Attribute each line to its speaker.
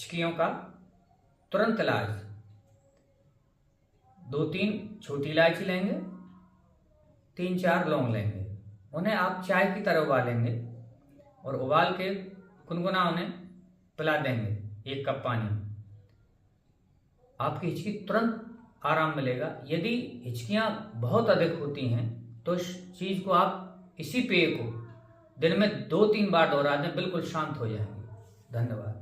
Speaker 1: हिचकियों का तुरंत इलाज। 2-3 छोटी इलायची लेंगे, 3-4 लौंग लेंगे, उन्हें आप चाय की तरह उबालेंगे और उबाल के गुनगुना उन्हें पिला देंगे 1 कप पानी। आपकी हिचकी तुरंत आराम मिलेगा। यदि हिचकियां बहुत अधिक होती हैं तो इस चीज को आप इसी पेय को दिन में 2-3 बार दोहरा दें, बिल्कुल शांत हो जाएंगे। धन्यवाद।